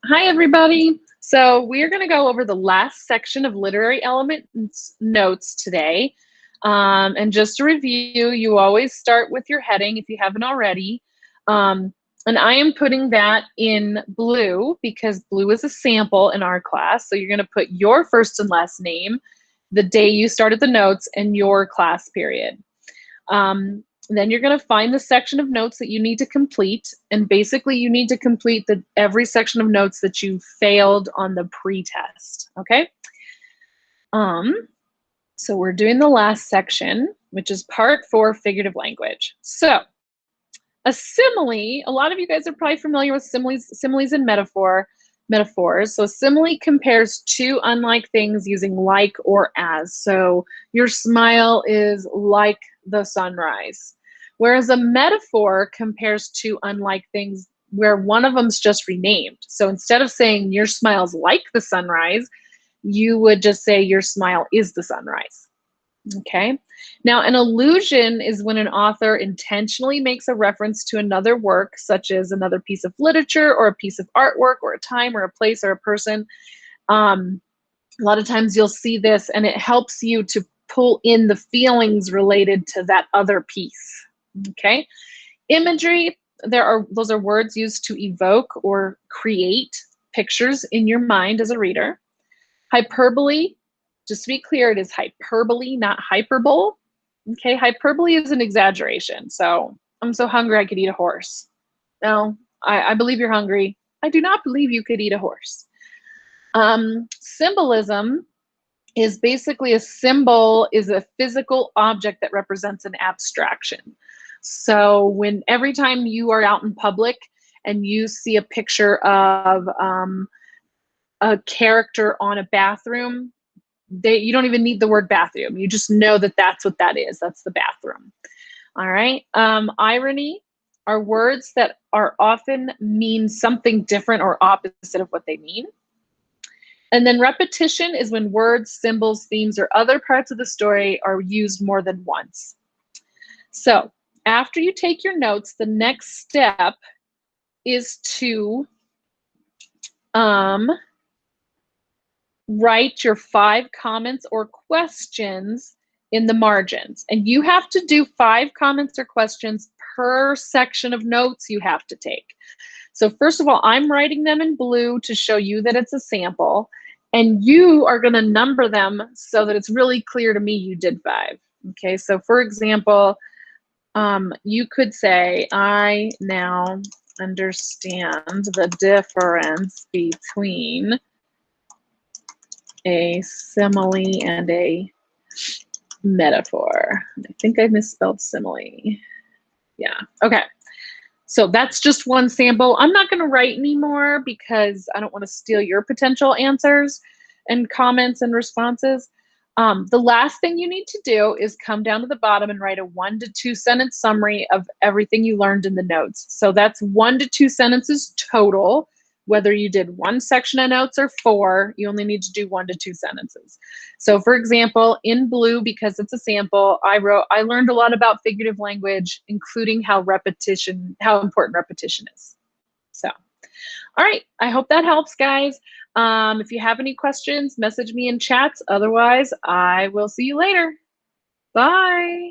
Hi, everybody. So we're going to go over the last section of literary elements notes today. And just to review, you always start with your heading if you haven't already. And I am putting that in blue because blue is a sample in our class. So you're going to put your first and last name, the day you started the notes, and your class period. Then you're going to find the section of notes that you need to complete. And basically, you need to complete every section of notes that you failed on the pre-test, okay? So we're doing the last section, which is part 4, figurative language. So a simile, a lot of you guys are probably familiar with similes and metaphors. So a simile compares two unlike things using like or as. So your smile is like the sunrise. Whereas a metaphor compares two unlike things where one of them's just renamed. So instead of saying your smile's like the sunrise, you would just say your smile is the sunrise. Okay. Now, an allusion is when an author intentionally makes a reference to another work, such as another piece of literature or a piece of artwork or a time or a place or a person. A lot of times you'll see this and it helps you to pull in the feelings related to that other piece. Okay. Imagery, those are words used to evoke or create pictures in your mind as a reader. Hyperbole, just to be clear, it is hyperbole, not hyperbole. Okay, hyperbole is an exaggeration. So I'm so hungry I could eat a horse. No, I believe you're hungry. I do not believe you could eat a horse. Symbolism is basically a symbol is a physical object that represents an abstraction. So every time you are out in public and you see a picture of a character on a bathroom, you don't even need the word bathroom. You just know that that's what that is. That's the bathroom. All right. Irony are words that are often mean something different or opposite of what they mean. And then repetition is when words, symbols, themes, or other parts of the story are used more than once. So after you take your notes, the next step is to write your 5 comments or questions in the margins. And you have to do 5 comments or questions per section of notes you have to take. So first of all, I'm writing them in blue to show you that it's a sample. And you are going to number them so that it's really clear to me you did 5. Okay, so for example, you could say, I now understand the difference between a simile and a metaphor. I think I misspelled simile. Yeah, okay. So that's just one sample. I'm not going to write anymore because I don't want to steal your potential answers and comments and responses. The last thing you need to do is come down to the bottom and write a 1 to 2 sentence summary of everything you learned in the notes. So that's 1 to 2 sentences total. Whether you did 1 section of notes or 4, you only need to do 1 to 2 sentences. So for example, in blue, because it's a sample, I learned a lot about figurative language, including how important repetition is. So, all right, I hope that helps, guys. If you have any questions, message me in chats. Otherwise, I will see you later. Bye.